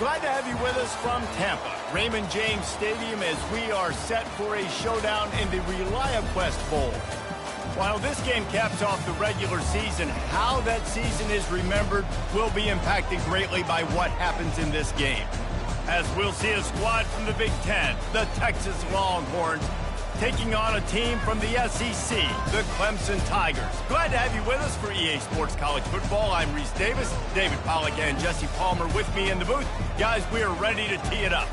Glad to have you with us from Tampa, Raymond James Stadium, as we are set for a showdown in the ReliaQuest Bowl. While this game caps off the regular season, how that season is remembered will be impacted greatly by what happens in this game. As we'll see a squad from the Big Ten, the Texas Longhorns, taking on a team from the SEC, the Clemson Tigers. Glad to have you with us for EA Sports College Football. I'm Reese Davis, David Pollack and Jesse Palmer with me in the booth. Guys, we are ready to tee it up.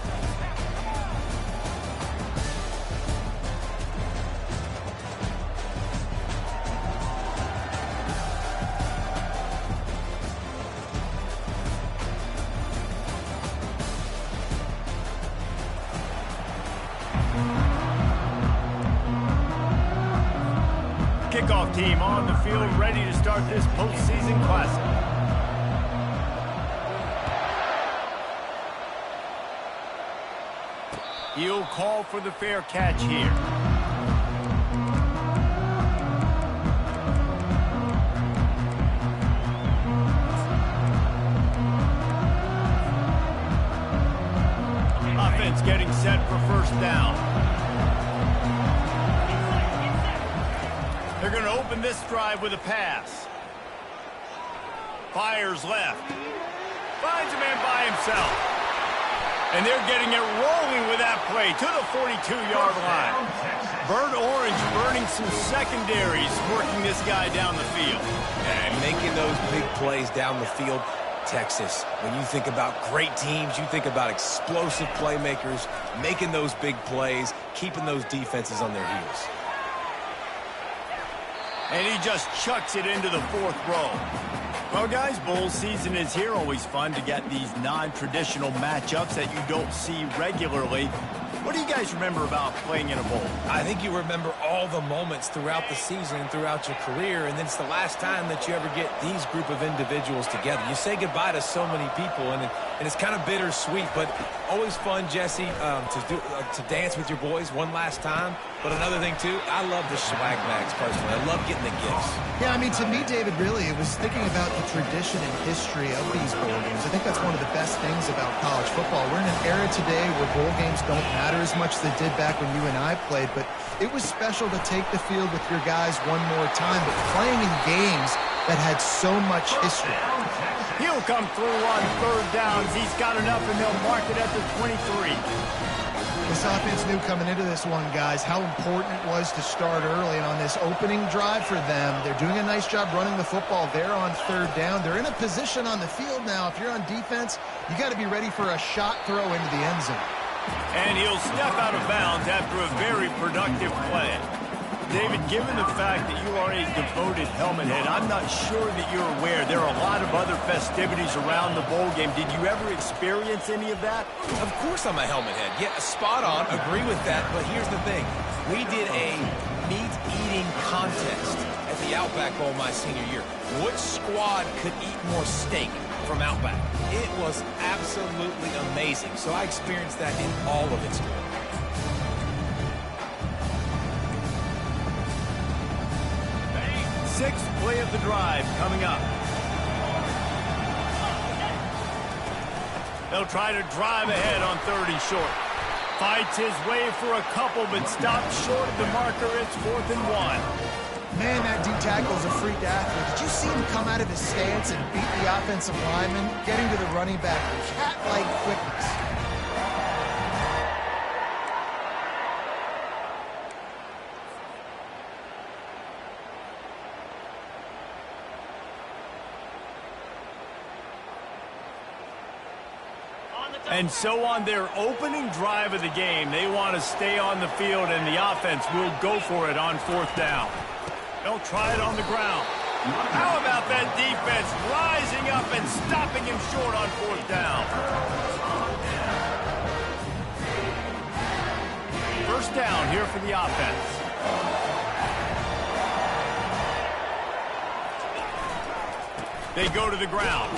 Kickoff team on the field, ready to start this postseason classic. He'll call for the fair catch here. Offense getting set for first down. They're going to open this drive with a pass. Fires left. Finds a man by himself. And they're getting it rolling with that play to the 42-yard line. Bird Orange burning some secondaries, working this guy down the field. And making those big plays down the field. Texas, when you think about great teams, you think about explosive playmakers, making those big plays, keeping those defenses on their heels. And he just chucks it into the fourth row. Well, guys, bowl season is here. Always fun to get these non-traditional matchups that you don't see regularly. What do you guys remember about playing in a bowl? I think you remember all the moments throughout the season, throughout your career, and then it's the last time that you ever get these group of individuals together. You say goodbye to so many people, and it's kind of bittersweet, but always fun, Jesse, to dance with your boys one last time. But another thing, too, I love the swag bags, personally. I love getting the gifts. Yeah, I mean, to me, David, really, it was thinking about the tradition and history of these bowl games. I think that's one of the best things about college football. We're in an era today where bowl games don't matter as much as they did back when you and I played, but it was special to take the field with your guys one more time, but playing in games that had so much history. He'll come through on third downs. He's got enough, and they'll mark it at the 23. This offense knew coming into this one, guys, how important it was to start early. And on this opening drive for them, they're doing a nice job running the football there on third down. They're in a position on the field now. If you're on defense, you got to be ready for a shot throw into the end zone. And he'll step out of bounds after a very productive play. David, given the fact that you are a devoted helmet head, I'm not sure that you're aware there are a lot of other festivities around the bowl game. Did you ever experience any of that? Of course I'm a helmet head. Yeah, spot on. Agree with that. But here's the thing. We did a meat-eating contest at the Outback Bowl my senior year. Which squad could eat more steak from Outback? It was absolutely amazing. So I experienced that in all of its glory. Sixth play of the drive coming up. They'll try to drive ahead on third and short. Fights his way for a couple, but stops short of the marker. It's 4th and 1. Man, that D-tackle's a freak athlete. Did you see him come out of his stance and beat the offensive lineman, getting to the running back with cat-like quickness? And so on their opening drive of the game, they want to stay on the field, and the offense will go for it on 4th down. They'll try it on the ground. How about that defense rising up and stopping him short on 4th down? First down here for the offense. They go to the ground.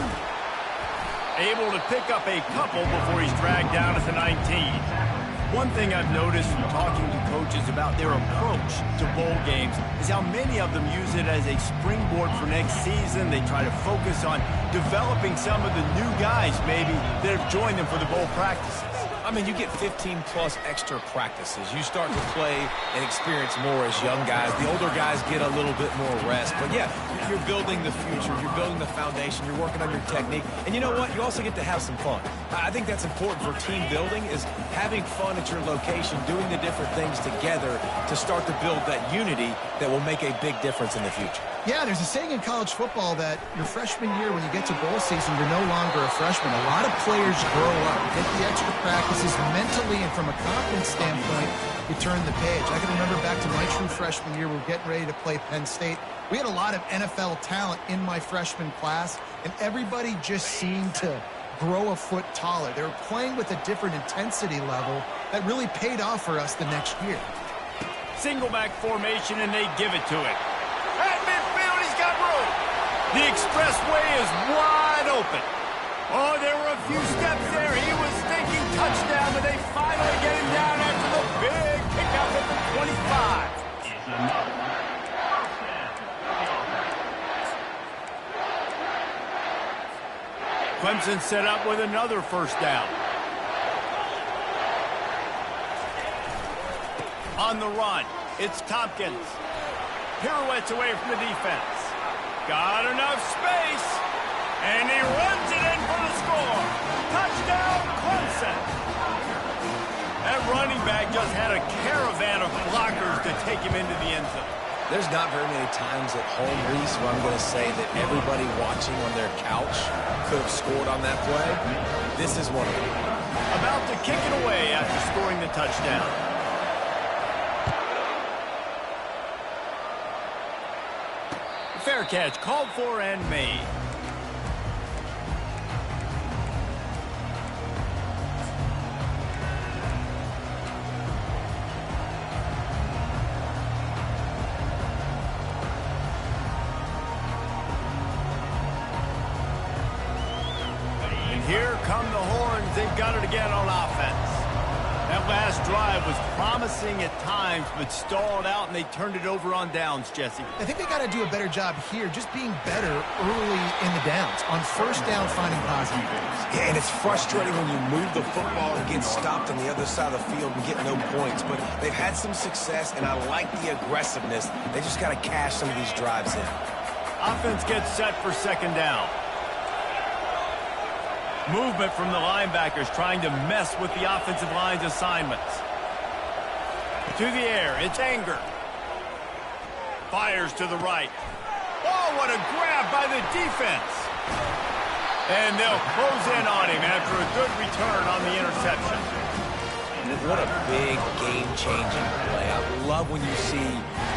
Able to pick up a couple before he's dragged down at the 19. One thing I've noticed from talking to Coach coaches about their approach to bowl games is how many of them use it as a springboard for next season. They try to focus on developing some of the new guys, maybe, that have joined them for the bowl practices. I mean, you get 15-plus extra practices. You start to play and experience more as young guys. The older guys get a little bit more rest. But, yeah, you're building the future. You're building the foundation. You're working on your technique. And you know what? You also get to have some fun. I think that's important for team building, is having fun at your location, doing the different things together to start to build that unity that will make a big difference in the future. Yeah, there's a saying in college football that your freshman year, when you get to bowl season, you're no longer a freshman. A lot of players grow up, get the extra practices mentally, and from a confidence standpoint, you turn the page. I can remember back to my true freshman year, we were getting ready to play Penn State. We had a lot of NFL talent in my freshman class, and everybody just seemed to grow a foot taller. They were playing with a different intensity level that really paid off for us the next year. Single back formation, and they give it to it. At midfield, he's got room. The expressway is wide open. Oh, there were a few steps there. He was thinking touchdown, but they finally get him down after the big pickup at the 25. Clemson set up with another first down. On the run, it's Tompkins. Pirouettes away from the defense. Got enough space. And he runs it in for the score. Touchdown, Clemson. That running back just had a caravan of blockers to take him into the end zone. There's not very many times at home, Reese, where I'm going to say that everybody watching on their couch could have scored on that play. This is one of them. About to kick it away after scoring the touchdown. Fair catch, called for and made. And here come the horns. They've got it again on offense. That last drive was promising at times, but stalled out, and they turned it over on downs, Jesse. I think they got to do a better job here, just being better early in the downs. On first down, finding positive goals. Yeah, and it's frustrating when you move the football and get stopped on the other side of the field and get no points. But they've had some success, and I like the aggressiveness. They just got to cash some of these drives in. Offense gets set for second down. Movement from the linebackers trying to mess with the offensive line's assignments. To the air, it's Anger. Fires to the right. Oh, what a grab by the defense. And they'll close in on him after a good return on the interception. What a big game-changing play. I love when you see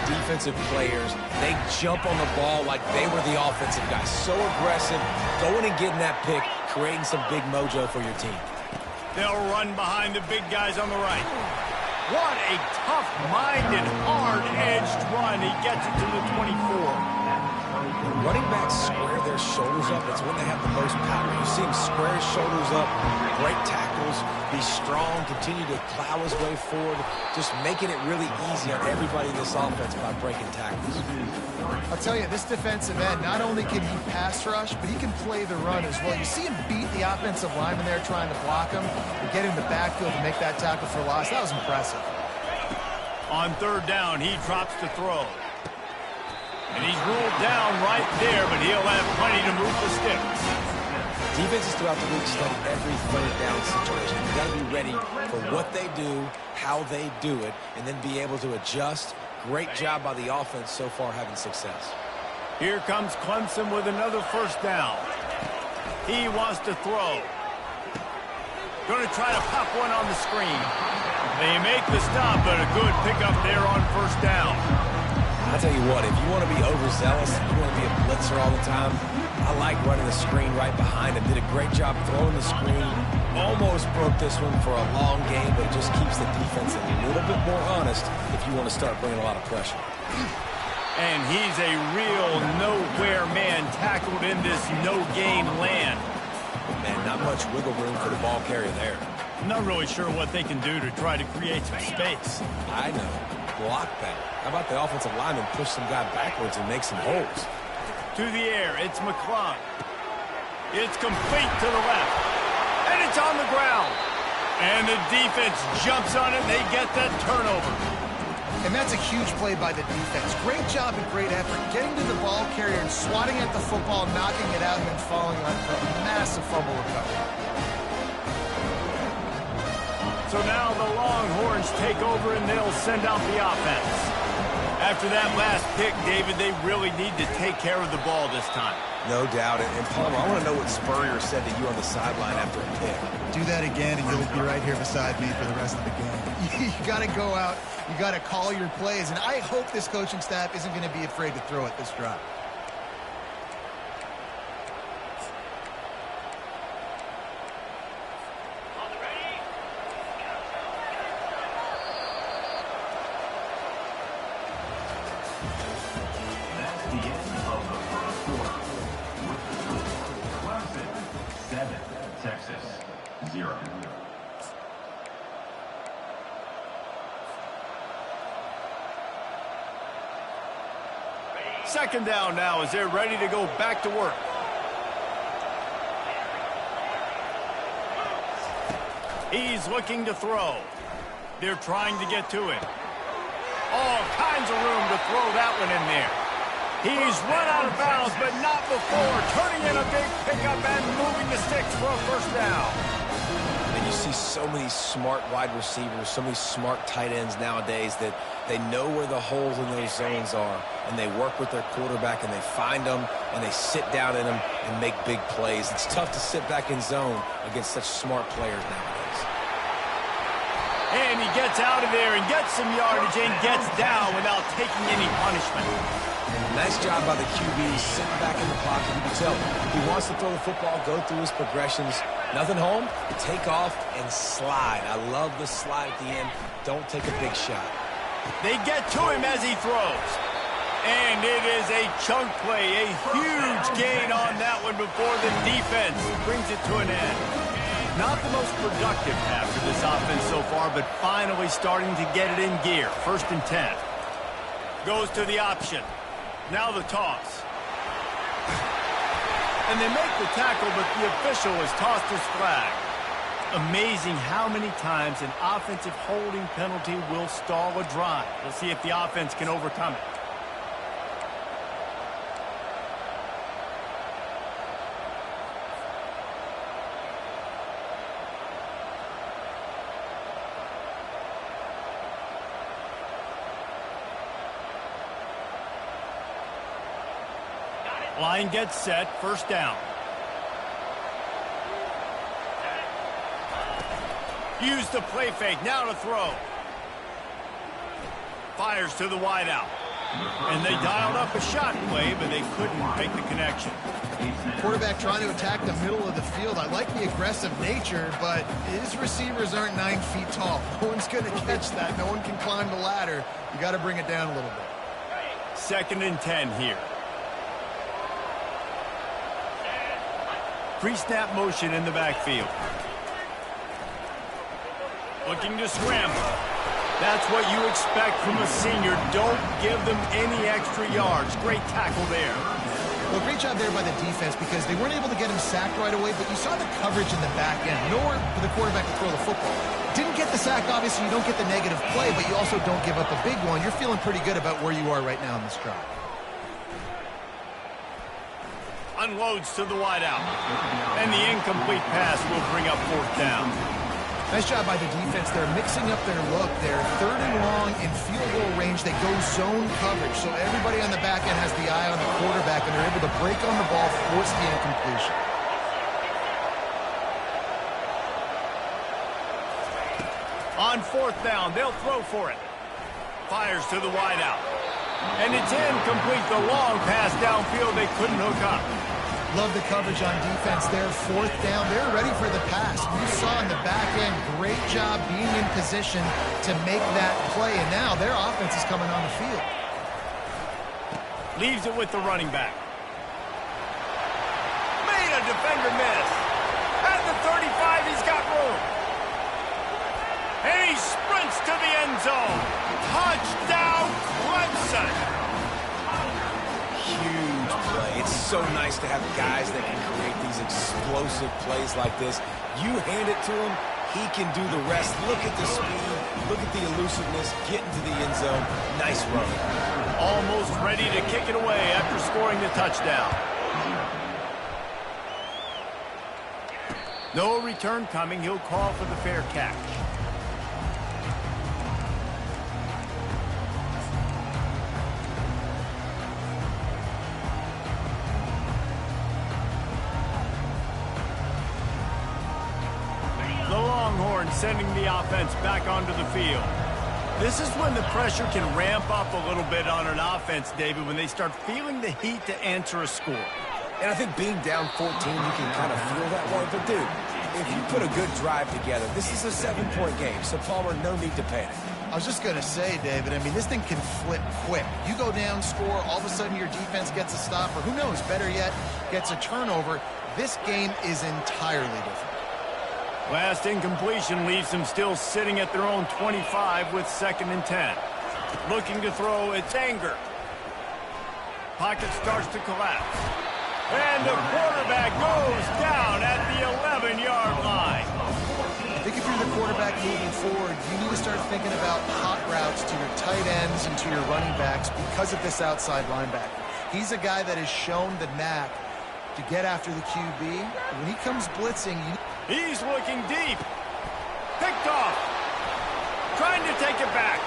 defensive players, they jump on the ball like they were the offensive guys. So aggressive, going and getting that pick, creating some big mojo for your team. They'll run behind the big guys on the right. What a tough-minded, hard-edged run. He gets it to the 24. When running backs square their shoulders up, it's when they have the most power. You see him square his shoulders up, break tackles, be strong, continue to plow his way forward, just making it really easy on everybody in this offense by breaking tackles. I'll tell you, this defensive end, not only can he pass rush, but he can play the run as well. You see him beat the offensive lineman there trying to block him, and get him the backfield to make that tackle for loss. That was impressive. On third down, he drops to throw. And he's ruled down right there, but he'll have plenty to move the sticks. Defenses throughout the league study every third down situation. You've got to be ready for what they do, how they do it, and then be able to adjust. Great job by the offense so far having success. Here comes Clemson with another first down. He wants to throw. Going to try to pop one on the screen. They make the stop, but a good pickup there on first down. I'll tell you what, if you want to be overzealous, if you want to be a blitzer all the time, I like running the screen right behind him. Did a great job throwing the screen. Almost broke this one for a long game, but it just keeps the defense a little bit more honest if you want to start bringing a lot of pressure. And he's a real nowhere man tackled in this no-game land. Man, not much wiggle room for the ball carrier there. I'm not really sure what they can do to try to create some space. I know. Block that. How about the offensive lineman push some guy backwards and make some holes? To the air, it's McClung. It's complete to the left. And it's on the ground. And the defense jumps on it, and they get that turnover. And that's a huge play by the defense. Great job and great effort getting to the ball carrier and swatting at the football, knocking it out, and then falling on for a massive fumble recovery. So now the Longhorns take over, and they'll send out the offense. After that last pick, David, they really need to take care of the ball this time. No doubt. And Palmer, I want to know what Spurrier said to you on the sideline after a pick. Do that again, and you'll be right here beside me for the rest of the game. You got to go out. You got to call your plays, and I hope this coaching staff isn't going to be afraid to throw it this drive. That's the end of the first quarter. With the score, Clemson 7, Texas 0. Second down now as they're ready to go back to work. He's looking to throw. They're trying to get to him. All kinds of room to throw that one in there. He's run out of bounds, but not before. Turning in a big pickup and moving the sticks for a first down. And you see so many smart wide receivers, so many smart tight ends nowadays that they know where the holes in those zones are, and they work with their quarterback, and they find them, and they sit down in them and make big plays. It's tough to sit back in zone against such smart players nowadays. And he gets out of there and gets some yardage and gets down without taking any punishment. Nice job by the QB, sitting back in the pocket. You can tell he wants to throw the football, go through his progressions. Nothing home, take off and slide. I love the slide at the end. Don't take a big shot. They get to him as he throws. And it is a chunk play, a huge gain on that one before the defense brings it to an end. Not the most productive half for this offense so far, but finally starting to get it in gear. 1st and 10. Goes to the option. Now the toss. And they make the tackle, but the official has tossed his flag. Amazing how many times an offensive holding penalty will stall a drive. We'll see if the offense can overcome it. Line gets set, 1st down. Use the play fake, now to throw. Fires to the wideout. And they dialed up a shot play, but they couldn't make the connection. Quarterback trying to attack the middle of the field. I like the aggressive nature, but his receivers aren't 9 feet tall. No one's going to catch that. No one can climb the ladder. You got to bring it down a little bit. 2nd and 10 here. Pre-snap motion in the backfield. Looking to scramble. That's what you expect from a senior. Don't give them any extra yards. Great tackle there. Well, great job there by the defense because they weren't able to get him sacked right away, but you saw the coverage in the back end. Nowhere for the quarterback to throw the football. Didn't get the sack, obviously. You don't get the negative play, but you also don't give up a big one. You're feeling pretty good about where you are right now in this drive. Unloads to the wideout. And the incomplete pass will bring up 4th down. Nice job by the defense. They're mixing up their look. They're 3rd and long in field goal range. They go zone coverage. So everybody on the back end has the eye on the quarterback, and they're able to break on the ball, force the incompletion. On 4th down, they'll throw for it. Fires to the wideout. And it's incomplete. The long pass downfield, they couldn't hook up. Love the coverage on defense there. 4th down, they're ready for the pass. You saw in the back end, great job being in position to make that play. And now their offense is coming on the field. Leaves it with the running back. Made a defender miss. At the 35, he's got room. And he sprints to the end zone. Touchdown, Clemson. Huge play. It's so nice to have guys that can create these explosive plays like this. You hand it to him, he can do the rest. Look at the speed. Look at the elusiveness. Get into the end zone. Nice run. Almost ready to kick it away after scoring the touchdown. No return coming. He'll call for the fair catch. The Longhorns sending the offense back onto the field. This is when the pressure can ramp up a little bit on an offense, David, when they start feeling the heat to answer a score. And I think being down 14, you can kind of feel that way. But, dude, if you put a good drive together, this is a 7-point game. So, Palmer, no need to panic. I was just going to say, David, I mean, this thing can flip quick. You go down, score, all of a sudden your defense gets a stop, or who knows, better yet, gets a turnover. This game is entirely different. Last incompletion leaves them still sitting at their own 25 with 2nd and 10. Looking to throw, it's Anger. Pocket starts to collapse. And the quarterback goes down at the 11-yard line. I think if you're the quarterback moving forward, you need to start thinking about hot routes to your tight ends and to your running backs because of this outside linebacker. He's a guy that has shown the knack to get after the QB. When he comes blitzing, He's looking deep. Picked off. Trying to take it back.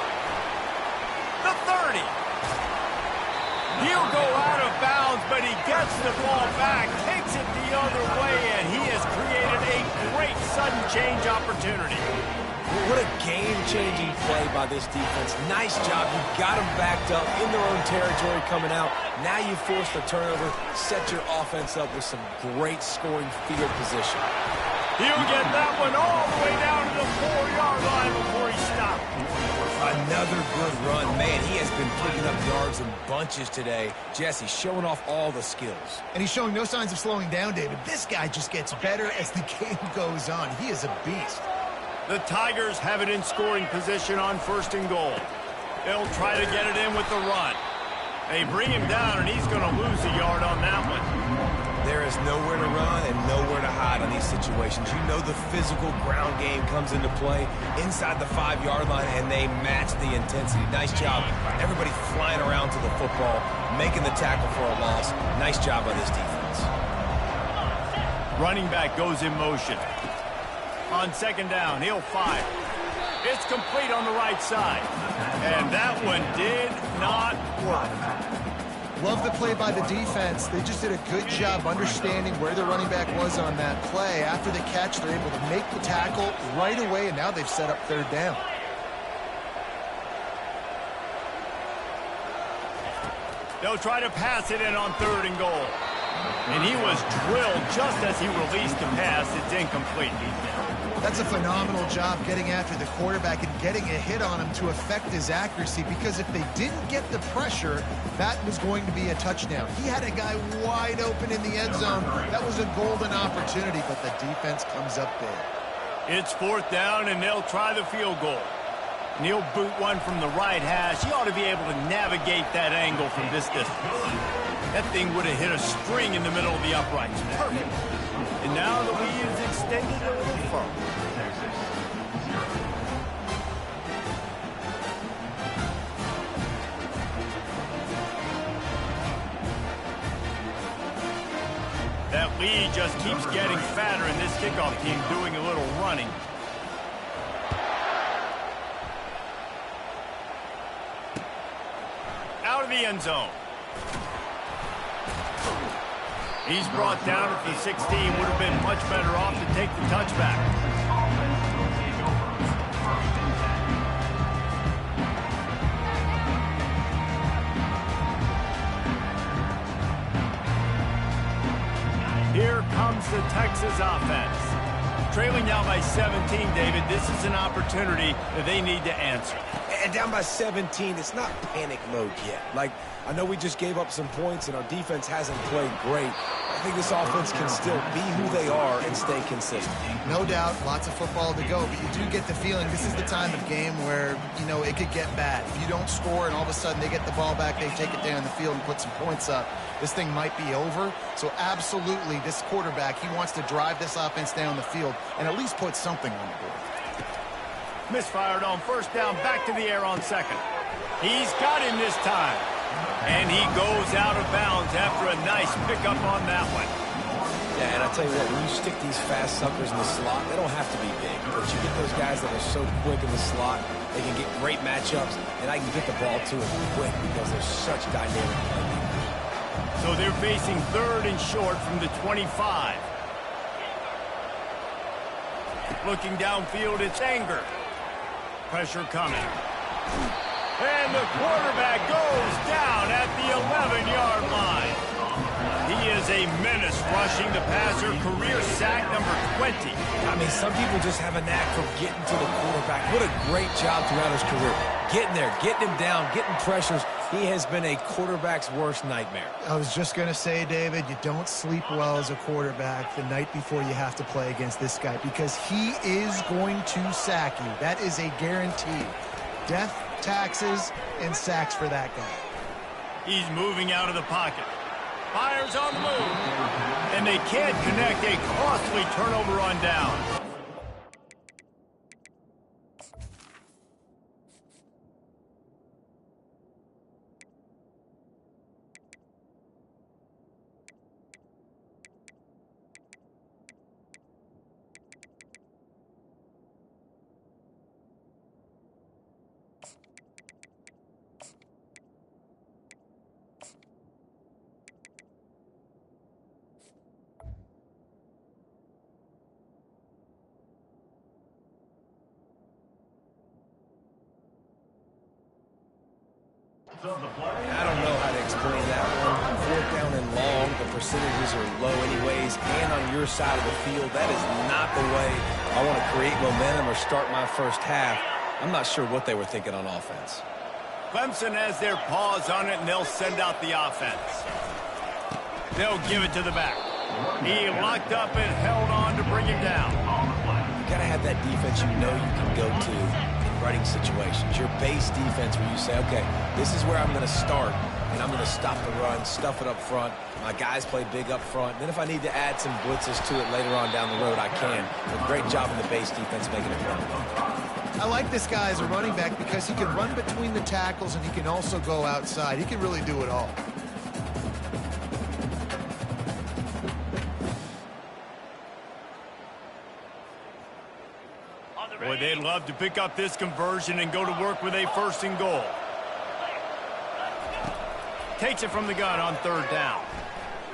The 30. He'll go out of bounds, but he gets the ball back, takes it the other way, and he has created a great sudden change opportunity. What a game-changing play by this defense. Nice job. You got them backed up in their own territory coming out. Now you force the turnover, set your offense up with some great scoring field position. He'll get that one all the way down to the 4-yard line before he stopped. Another good run. Man, he has been picking up yards in bunches today. Jesse showing off all the skills. and he's showing no signs of slowing down, David. This guy just gets better as the game goes on. He is a beast. The Tigers have it in scoring position on 1st and goal. They'll try to get it in with the run. They bring him down, and he's going to lose a yard on that one. There is nowhere to run and nowhere to hide on these situations. You know the physical ground game comes into play inside the 5-yard line, and they match the intensity. Nice job. Everybody flying around to the football, making the tackle for a loss. Nice job by this defense. Running back goes in motion. On 2nd down, he'll fire. It's complete on the right side. And that one did not work. Love the play by the defense. They just did a good job understanding where the running back was on that play. After the catch, they're able to make the tackle right away, and now they've set up 3rd down. They'll try to pass it in on 3rd and goal. And he was drilled just as he released the pass. It's incomplete. That's a phenomenal job getting after the quarterback and getting a hit on him to affect his accuracy, because if they didn't get the pressure, that was going to be a touchdown. He had a guy wide open in the end zone. That was a golden opportunity, but the defense comes up big. It's 4th down, and they'll try the field goal. And he'll boot one from the right hash. He ought to be able to navigate that angle from this distance. That thing would have hit a string in the middle of the uprights. Perfect. And now the lead is extended a little further. That lead just keeps getting fatter, and this kickoff team doing a little running. Out of the end zone. He's brought down at the 16. Would have been much better off to take the touchback. Here comes the Texas offense. Trailing down by 17, David. This is an opportunity that they need to answer. And down by 17, it's not panic mode yet. Like, I know we just gave up some points and our defense hasn't played great. think this offense can still be who they are and stay consistent. No doubt, lots of football to go, but you do get the feeling this is the time of game where, you know, it could get bad. If you don't score and all of a sudden they get the ball back, they take it down the field and put some points up, this thing might be over. So absolutely, this quarterback, he wants to drive this offense down the field and at least put something on the board. Misfired on first down, back to the air on second. He's got him this time. And he goes out of bounds after a nice pickup on that one. Yeah, and I tell you what, when you stick these fast suckers in the slot, they don't have to be big. But you get those guys that are so quick in the slot, they can get great matchups, and I can get the ball to them quick because they're such dynamic playmakers. So they're facing third and short from the 25. Looking downfield, it's Anger. Pressure coming. And the quarterback goes down at the 11-yard line. He is a menace rushing the passer, career sack number 20. I mean, some people just have a knack for getting to the quarterback. What a great job throughout his career. Getting there, getting him down, getting pressures. He has been a quarterback's worst nightmare. I was just going to say, David, you don't sleep well as a quarterback the night before you have to play against this guy because he is going to sack you. That is a guarantee. Death, taxes, and sacks for that guy. He's moving out of the pocket. Fires on the move. And they can't connect, a costly turnover on down. I don't know how to explain that one. Fourth down and long, the percentages are low anyways, and on your side of the field, that is not the way I want to create momentum or start my first half. I'm not sure what they were thinking on offense. Clemson has their paws on it, and they'll send out the offense. They'll give it to the back. He locked up and held on to bring him down. You got to have that defense you know you can go to in running situations. Your base defense where you say, okay, this is where I'm going to start, and I'm going to stop the run, stuff it up front. My guys play big up front. Then if I need to add some blitzes to it later on down the road, I can. But great job in the base defense making it run. I like this guy as a running back because he can run between the tackles and he can also go outside. He can really do it all. Boy, they'd love to pick up this conversion and go to work with a first and goal. Takes it from the gun on third down.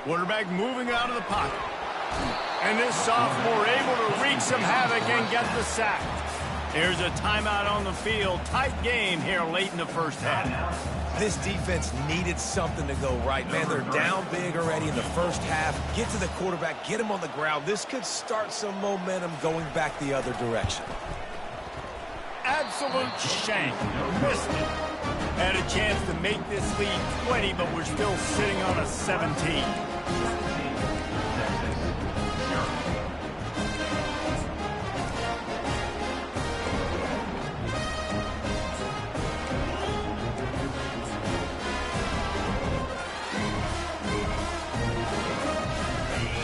Quarterback moving out of the pocket. And this sophomore able to wreak some havoc and get the sack. There's a timeout on the field. Tight game here late in the first half. This defense needed something to go right, man. They're down big already in the first half. Get to the quarterback, get him on the ground. This could start some momentum going back the other direction. Absolute shank. Missed it. Had a chance to make this lead 20, but we're still sitting on a 17.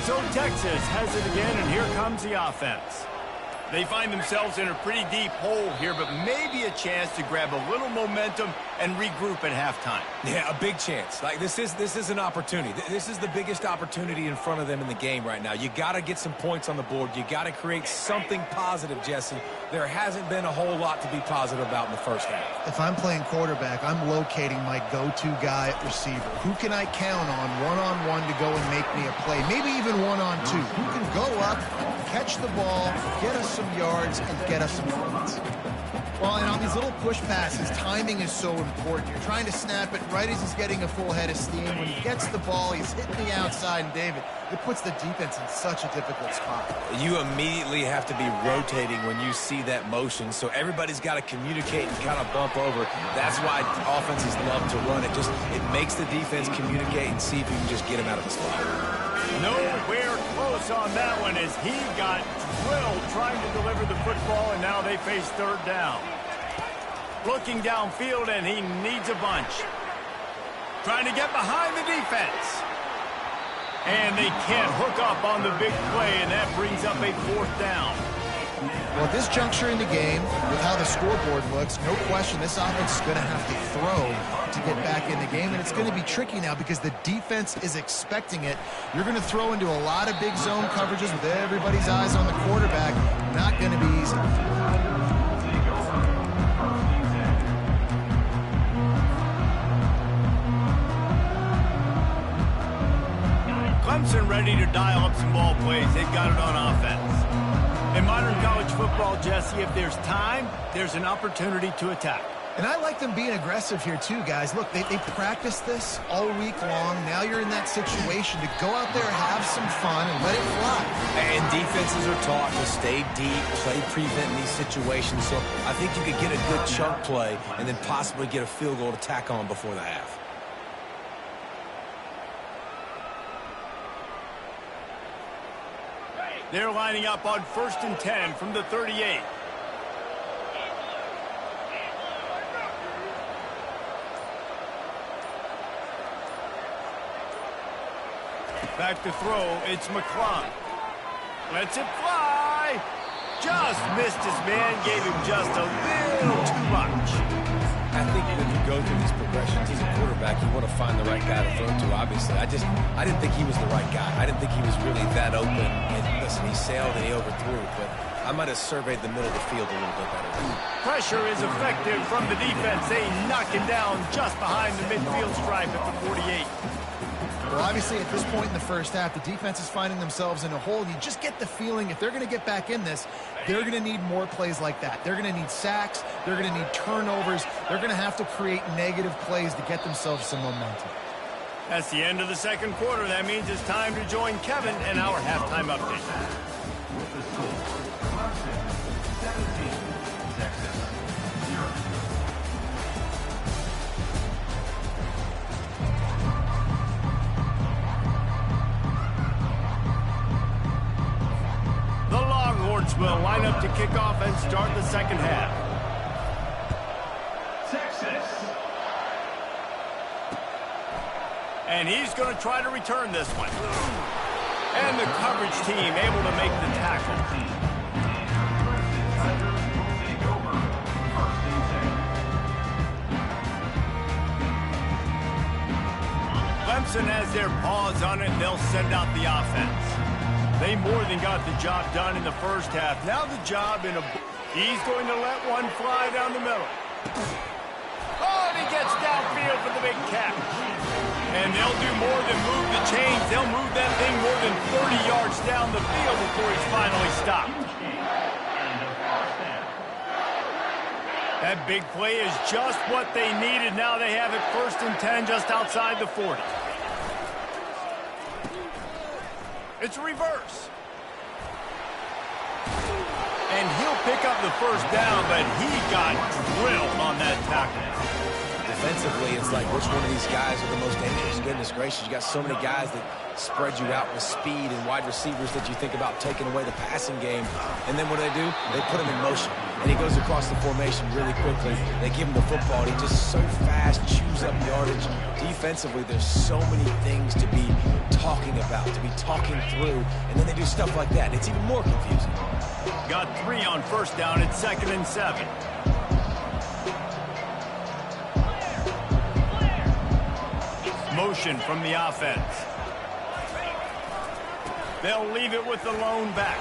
So Texas has it again, and here comes the offense. They find themselves in a pretty deep hole here, but maybe a chance to grab a little momentum and regroup at halftime. Yeah, a big chance. Like this is an opportunity. This is the biggest opportunity in front of them in the game right now. You got to get some points on the board. You got to create something positive, Jesse. There hasn't been a whole lot to be positive about in the first half. If I'm playing quarterback, I'm locating my go-to guy at receiver. Who can I count on one-on-one to go and make me a play? Maybe even one-on-two. Who can go up, catch the ball, get us some yards, and get us some points? Well, and on these little push passes, timing is so important. You're trying to snap it right as he's getting a full head of steam. When he gets the ball, he's hitting the outside. And, David, it puts the defense in such a difficult spot. You immediately have to be rotating when you see that motion, so everybody's got to communicate and kind of bump over. That's why offenses love to run it. It makes the defense communicate and see if you can just get him out of the spot. Nowhere close on that one as he got drilled trying to deliver the football, and now they face third down. Looking downfield, and he needs a bunch. Trying to get behind the defense. And they can't hook up on the big play, and that brings up a fourth down. Well, at this juncture in the game, with how the scoreboard looks, no question this offense is going to have to throw to get back in the game, and it's going to be tricky now because the defense is expecting it. You're going to throw into a lot of big zone coverages with everybody's eyes on the quarterback. Not going to be easy. Clemson ready to dial up some ball plays. They've got it on offense. In modern college football, Jesse, if there's time, there's an opportunity to attack. And I like them being aggressive here too, guys. Look, they practiced this all week long. Now you're in that situation to go out there, have some fun, and let it fly. And defenses are taught to stay deep, play prevent in these situations. So I think you could get a good chunk play and then possibly get a field goal to tack on before the half. They're lining up on 1st and 10 from the 38. Back to throw, it's McClung. Lets it fly. Just missed his man, gave him just a little too much. I think when you go through these progressions as a quarterback, you want to find the right guy to throw to, obviously. I didn't think he was the right guy. I didn't think he was really that open. And listen, he sailed and he overthrew, but I might have surveyed the middle of the field a little bit better. Pressure is effective from the defense. They knock him down just behind the midfield stripe at the 48. Well, obviously, at this point in the first half, the defense is finding themselves in a hole. You just get the feeling if they're going to get back in this, they're going to need more plays like that. They're going to need sacks. They're going to need turnovers. They're going to have to create negative plays to get themselves some momentum. That's the end of the second quarter. That means it's time to join Kevin and our halftime update. With the score, Clemson 17, Texas 0. The Longhorns will line up to kick off and start the second half. Texas. And he's going to try to return this one. And the coverage team able to make the tackle. Take over 1st and 10. Clemson has their paws on it, and they'll send out the offense. They more than got the job done in the first half. Now the job in a... He's going to let one fly down the middle. Oh, and he gets downfield for the big catch. And they'll do more than move the chains. They'll move that thing more than 30 yards down the field before he's finally stopped. That big play is just what they needed. Now they have it 1st and 10 just outside the 40. It's a reverse. And he'll pick up the first down, but he got drilled on that tackle. Defensively, it's like which one of these guys are the most dangerous? Goodness gracious, you got so many guys that spread you out with speed and wide receivers that you think about taking away the passing game. And then what do? They put him in motion. And he goes across the formation really quickly. They give him the football, and he just so fast chews up yardage. Defensively, there's so many things to be talking about, to be talking through, and then they do stuff like that. It's even more confusing. Got 3 on first down at 2nd and 7. Motion from the offense. They'll leave it with the lone back.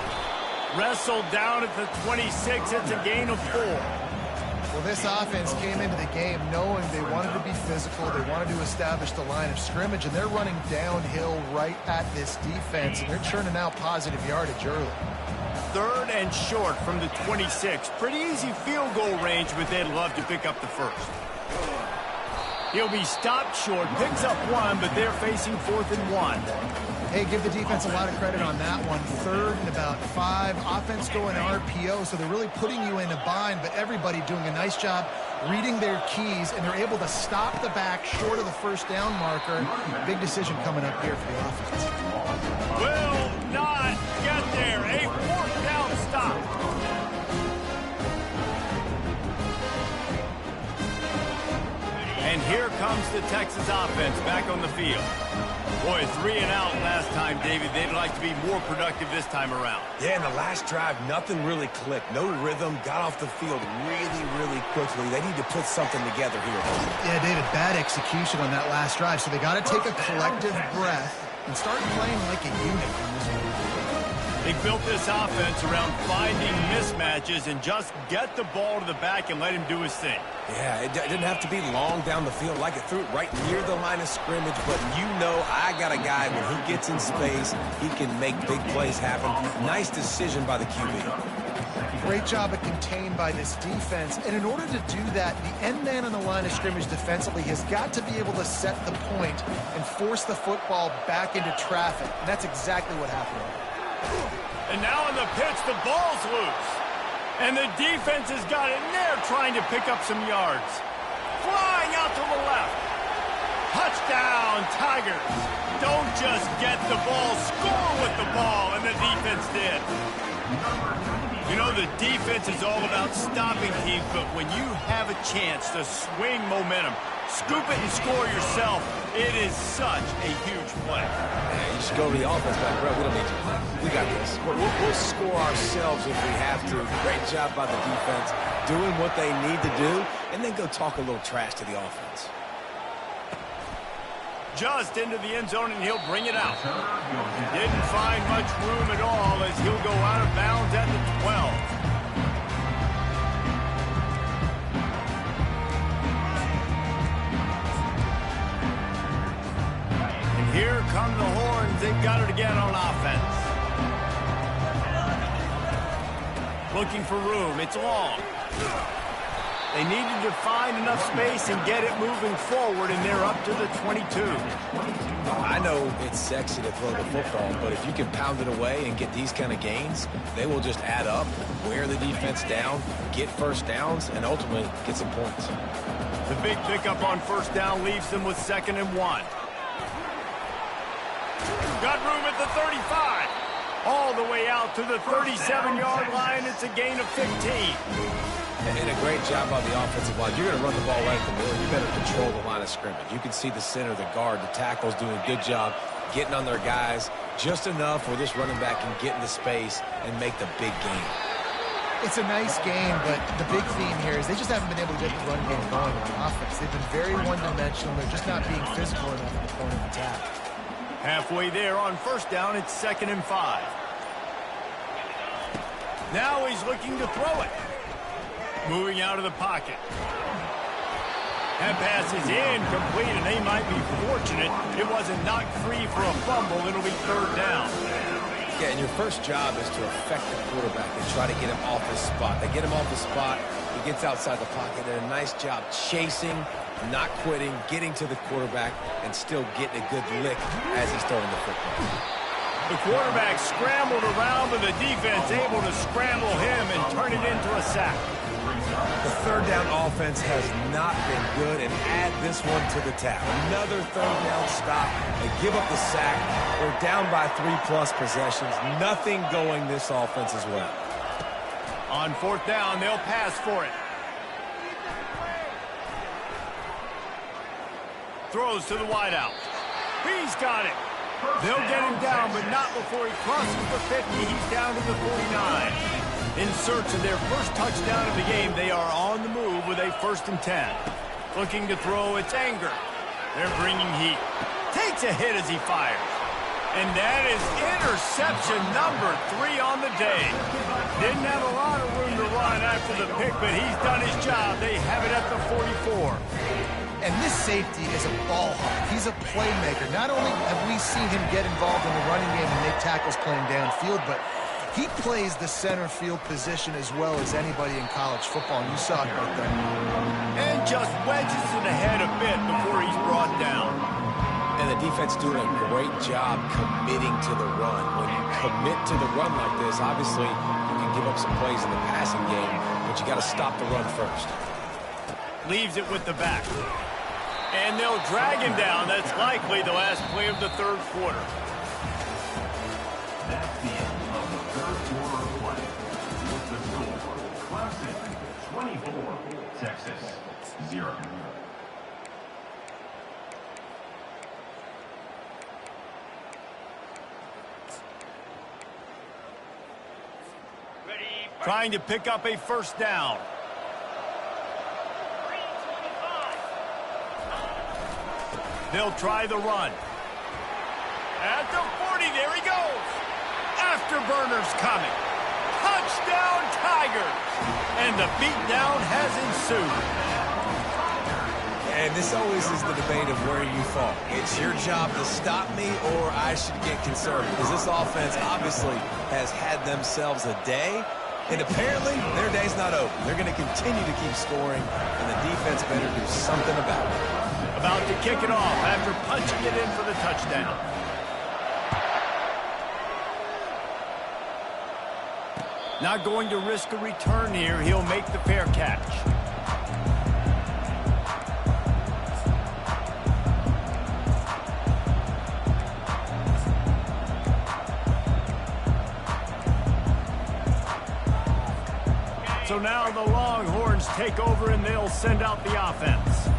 Wrestled down at the 26. It's a gain of 4. Well, this offense came into the game knowing they wanted to be physical. They wanted to establish the line of scrimmage, and they're running downhill right at this defense, and they're churning out positive yardage early. 3rd and short from the 26. Pretty easy field goal range, but they'd love to pick up the first. He'll be stopped short, picks up 1, but they're facing 4th and 1. Hey, give the defense a lot of credit on that one. 3rd and about 5. Offense going RPO, so they're really putting you in a bind, but everybody doing a nice job reading their keys, and they're able to stop the back short of the first down marker. Big decision coming up here for the offense. Will not get there. A 4th down stop. And here comes the Texas offense back on the field. Boy, 3 and out last time, David. They'd like to be more productive this time around. Yeah, in the last drive, nothing really clicked. No rhythm, got off the field really quickly. They need to put something together here. Yeah, David, bad execution on that last drive, so they got to take a collective breath and start playing like a unit on this one. They built this offense around finding mismatches and just get the ball to the back and let him do his thing. Yeah, it didn't have to be long down the field. Like it threw it right near the line of scrimmage, but you know I got a guy, when he gets in space, he can make big plays happen. Nice decision by the QB. Great job of contained by this defense, and in order to do that, the end man on the line of scrimmage defensively has got to be able to set the point and force the football back into traffic, and that's exactly what happened. And now on the pitch, the ball's loose. And the defense has got it in there trying to pick up some yards. Flying out to the left. Touchdown, Tigers. Don't just get the ball, score with the ball, and the defense did. You know, the defense is all about stopping teams, but when you have a chance to swing momentum, scoop it and score yourself, it is such a huge play. Yeah, you should go to the offense back, bro. We don't need you. We got this. We'll score ourselves if we have to. Great job by the defense, doing what they need to do, and then go talk a little trash to the offense. Just into the end zone, and he'll bring it out. Didn't find much room at all as he'll go out of bounds at the 12. And here come the horns. They've got it again on offense. Looking for room. It's long. They needed to find enough space and get it moving forward, and they're up to the 22. I know it's sexy to throw the football, but if you can pound it away and get these kind of gains, they will just add up, wear the defense down, get first downs, and ultimately get some points. The big pickup on first down leaves them with 2nd and 1. Got room at the 35. All the way out to the 37-yard line. It's a gain of 15. And a great job by the offensive line. You're going to run the ball right at the middle. You better control the line of scrimmage. You can see the center, the guard, the tackles doing a good job getting on their guys just enough where this running back can get into space and make the big game. It's a nice game, but the big theme here is they just haven't been able to get the run game going on offense. They've been very one-dimensional. They're just not being physical enough at the point of attack. Halfway there on first down, it's 2nd and 5. Now he's looking to throw it. Moving out of the pocket. That pass is incomplete, and they might be fortunate it wasn't knocked free for a fumble. It'll be 3rd down. Yeah, and your first job is to affect the quarterback and try to get him off his spot. They get him off the spot. He gets outside the pocket. They did a nice job chasing, not quitting, getting to the quarterback, and still getting a good lick as he's throwing the football. The quarterback scrambled around, but the defense able to scramble him and turn it into a sack. The 3rd down offense has not been good, and add this one to the tab. Another 3rd down stop. They give up the sack. They're down by 3+ possessions. Nothing going this offense as well. On 4th down, they'll pass for it. Throws to the wideout. He's got it. They'll get him down, but not before he crosses the 50. He's down to the 49. In search of their first touchdown of the game, they are on the move with a 1st and 10. Looking to throw, it's Anger. They're bringing heat. Takes a hit as he fires. And that is interception number 3 on the day. Didn't have a lot of room to run after the pick, but he's done his job. They have it at the 44. And this safety is a ball hawk. He's a playmaker. Not only have we seen him get involved in the running game and make tackles playing downfield, but he plays the center field position as well as anybody in college football, and you saw it right there. And just wedges it ahead a bit before he's brought down. And the defense doing a great job committing to the run. When you commit to the run like this, obviously you can give up some plays in the passing game, but you got to stop the run first. Leaves it with the back. And they'll drag him down. That's likely the last play of the third quarter. That's the end of the third quarter of play. With the score, Clemson 24, Texas 0. Trying to pick up a first down. They'll try the run. At the 40, there he goes. Afterburners coming. Touchdown, Tigers. And the beatdown has ensued. And this always is the debate of where you fall. It's your job to stop me or I should get concerned. Because this offense obviously has had themselves a day. And apparently, their day's not over. They're going to continue to keep scoring, and the defense better do something about it. About to kick it off after punching it in for the touchdown. Not going to risk a return here. He'll make the fair catch. So now the Longhorns take over and they'll send out the offense.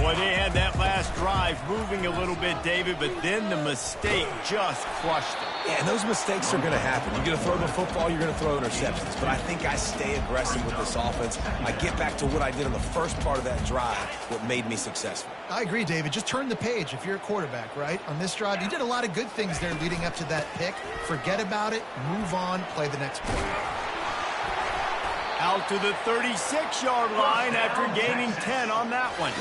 Boy, they had that last drive moving a little bit, David, but then the mistake just crushed them. Yeah, and those mistakes are going to happen. You're going to throw the football, you're going to throw interceptions. But I think I stay aggressive with this offense. I get back to what I did on the first part of that drive, what made me successful. I agree, David. Just turn the page if you're a quarterback, right? On this drive, you did a lot of good things there leading up to that pick. Forget about it, move on, play the next play. Out to the 36-yard line after gaining 10 on that one.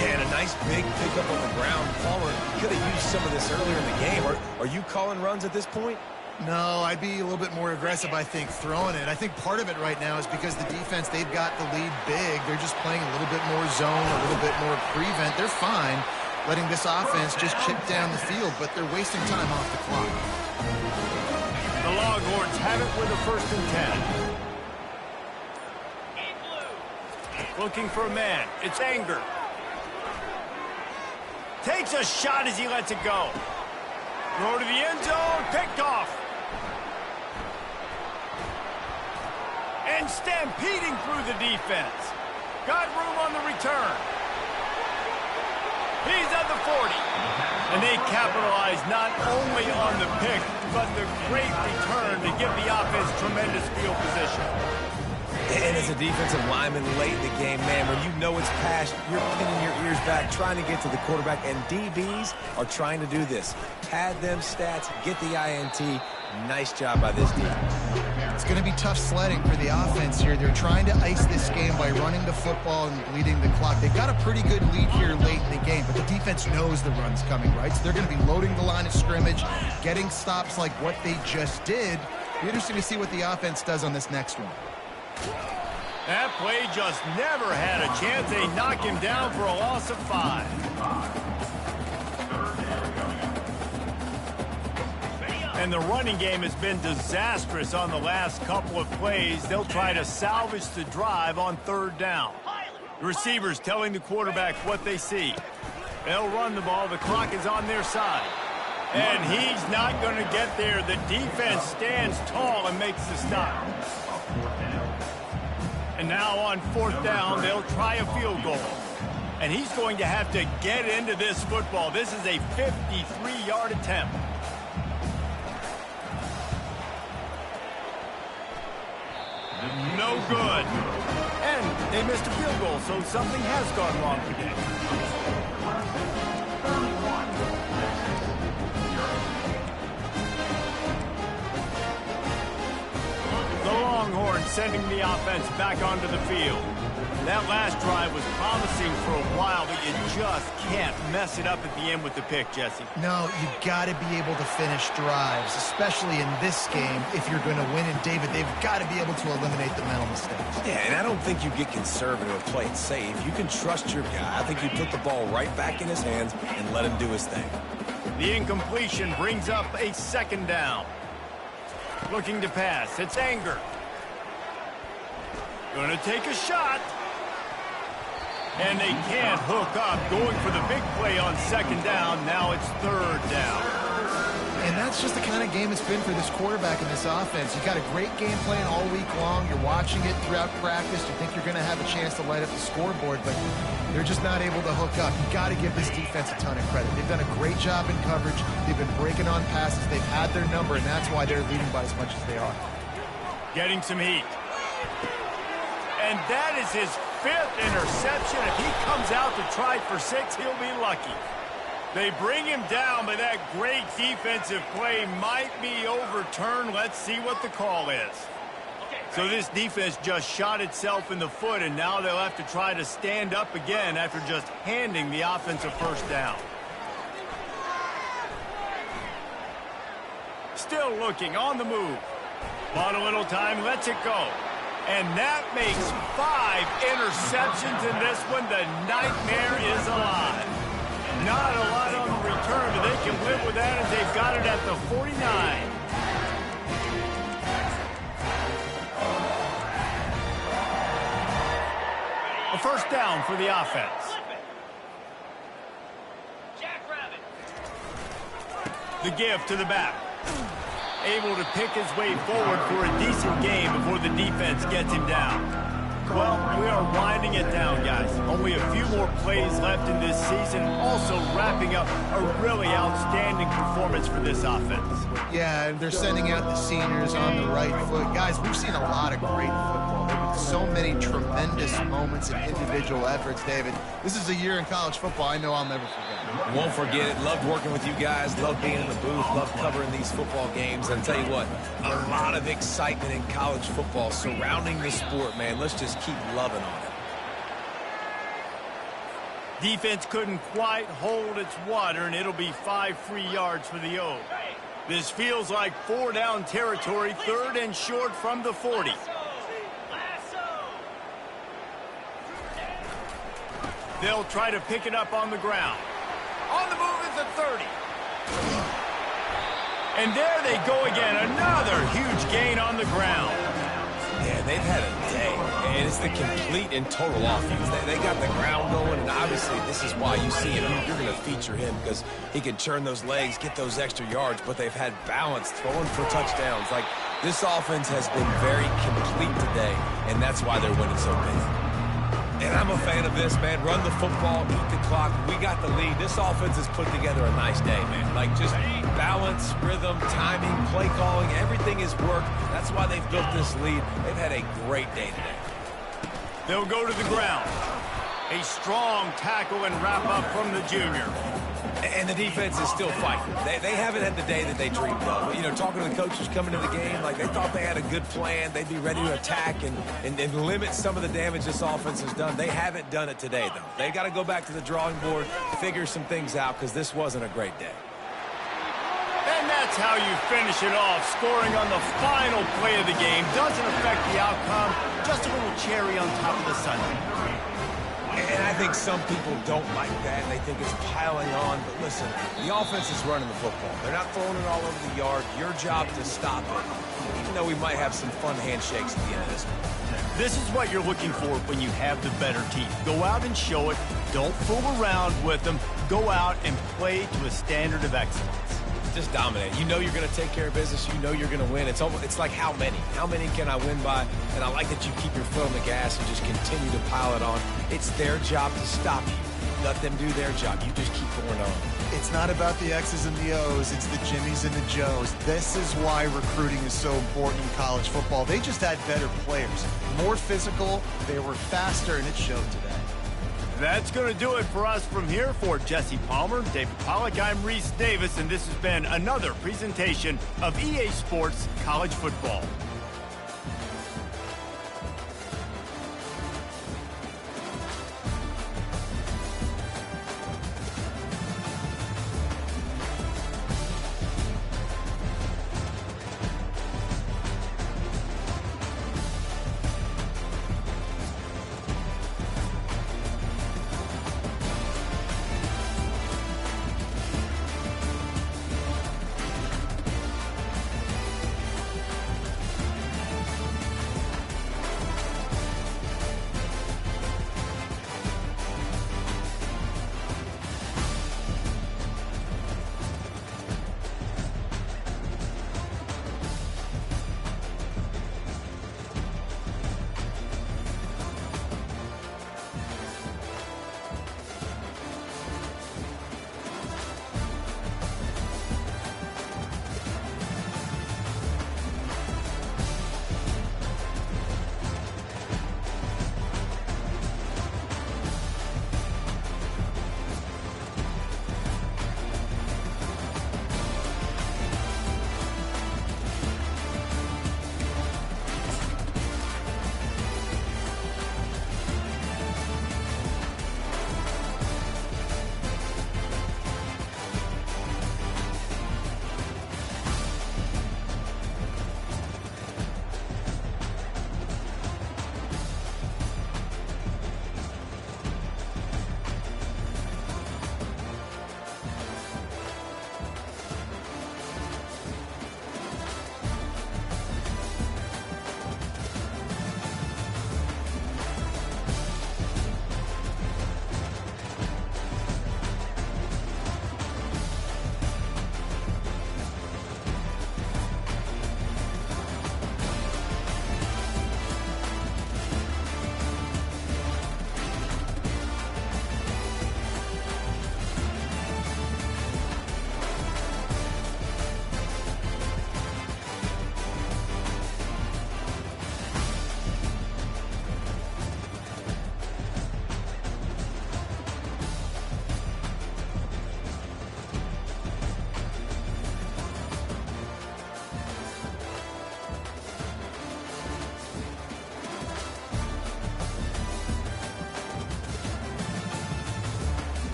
Yeah, and a nice big pickup on the ground. Palmer could have used some of this earlier in the game. Are you calling runs at this point? No, I'd be a little bit more aggressive, I think, throwing it. I think part of it right now is because the defense, they've got the lead big. They're just playing a little bit more zone, a little bit more prevent. They're fine letting this offense just chip down the field, but they're wasting time off the clock. The Longhorns have it with a 1st and 10. Looking for a man. It's Anger. Takes a shot as he lets it go. Throw to the end zone. Picked off. And stampeding through the defense. Got room on the return. He's at the 40. And they capitalize not only on the pick, but the great return to give the offense tremendous field position. And as a defensive lineman late in the game, man, when you know it's past, you're pinning your ears back, trying to get to the quarterback, and DBs are trying to do this. Pad them stats, get the INT. Nice job by this defense. It's going to be tough sledding for the offense here. They're trying to ice this game by running the football and bleeding the clock. They've got a pretty good lead here late in the game, but the defense knows the run's coming, right? So they're going to be loading the line of scrimmage, getting stops like what they just did. It'll be interesting to see what the offense does on this next one. That play just never had a chance. They knock him down for a loss of 5. And the running game has been disastrous on the last couple of plays. They'll try to salvage the drive on 3rd down. The receivers telling the quarterback what they see. They'll run the ball. The clock is on their side. And he's not going to get there. The defense stands tall and makes the stop. And now on 4th down, they'll try a field goal. And he's going to have to get into this football. This is a 53-yard attempt. No good. And they missed a field goal, so something has gone wrong today. The Longhorns sending the offense back onto the field. That last drive was promising for a while, but you just can't mess it up at the end with the pick, Jesse. No, you got to be able to finish drives, especially in this game. If you're going to win, and David, they've got to be able to eliminate the mental mistakes. Yeah, and I don't think you get conservative or play it safe. You can trust your guy. I think you put the ball right back in his hands and let him do his thing. The incompletion brings up a second down. Looking to pass. It's Anger. Going to take a shot. And they can't hook up. Going for the big play on second down. Now it's third down. And that's just the kind of game it's been for this quarterback in this offense. You got a great game plan all week long. You're watching it throughout practice. You think you're going to have a chance to light up the scoreboard, but they're just not able to hook up. You got to give this defense a ton of credit. They've done a great job in coverage. They've been breaking on passes. They've had their number, and that's why they're leading by as much as they are. Getting some heat. And that is his 5th interception. If he comes out to try for 6, he'll be lucky. They bring him down, but that great defensive play might be overturned. Let's see what the call is. So this defense just shot itself in the foot, and now they'll have to try to stand up again after just handing the offensive first down. Still looking on the move. Bought a little time, lets it go. And that makes 5 interceptions in this one. The nightmare is alive. Not a lot on the return, but they can live with that as they've got it at the 49. A first down for the offense. The give to the back. Able to pick his way forward for a decent game before the defense gets him down. Well, we are winding it down, guys. Only a few more plays left in this season. Also wrapping up a really outstanding performance for this offense. Yeah, and they're sending out the seniors on the right foot. Guys, we've seen a lot of great football. There have been so many tremendous moments and individual efforts, David. This is a year in college football I know I'll never forget. Won't forget it. Loved working with you guys. Loved being in the booth. Loved covering these football games. And I'll tell you what, a lot of excitement in college football surrounding the sport, man. Let's just keep loving on it. Defense couldn't quite hold its water, and it'll be 5 free yards for the O. This feels like 4 down territory, 3rd and short from the 40. They'll try to pick it up on the ground. On the move is the 30. And there they go again. Another huge gain on the ground. Yeah, they've had a day, and it's the complete and total offense. They got the ground going, and obviously this is why you see him. You're going to feature him because he can turn those legs, get those extra yards, but they've had balance, throwing for touchdowns. Like, this offense has been very complete today, and that's why they're winning so big. And I'm a fan of this, man. Run the football, eat the clock. We got the lead. This offense has put together a nice day, man. Like, just balance, rhythm, timing, play calling, everything has worked. That's why they've built this lead. They've had a great day today. They'll go to the ground. A strong tackle and wrap up from the junior. And the defense is still fighting. They haven't had the day that they dreamed of. You know, talking to the coaches coming to the game, like, they thought they had a good plan. They'd be ready to attack and limit some of the damage this offense has done. They haven't done it today, though. They got to go back to the drawing board, figure some things out, because this wasn't a great day. And that's how you finish it off. Scoring on the final play of the game doesn't affect the outcome. Just a little cherry on top of the sundae. And I think some people don't like that, and they think it's piling on. But listen, the offense is running the football. They're not throwing it all over the yard. Your job to stop it, even though we might have some fun handshakes at the end of this one. This is what you're looking for when you have the better team. Go out and show it. Don't fool around with them. Go out and play to a standard of excellence. Just dominate. You know you're going to take care of business. You know you're going to win. It's like how many? How many can I win by? And I like that you keep your foot on the gas and just continue to pile it on. It's their job to stop you. Let them do their job. You just keep going on. It's not about the X's and the O's. It's the Jimmies and the Joes. This is why recruiting is so important in college football. They just had better players. More physical. They were faster, and it showed today. That's going to do it for us from here. For Jesse Palmer, David Pollack, I'm Reese Davis, and this has been another presentation of EA Sports College Football.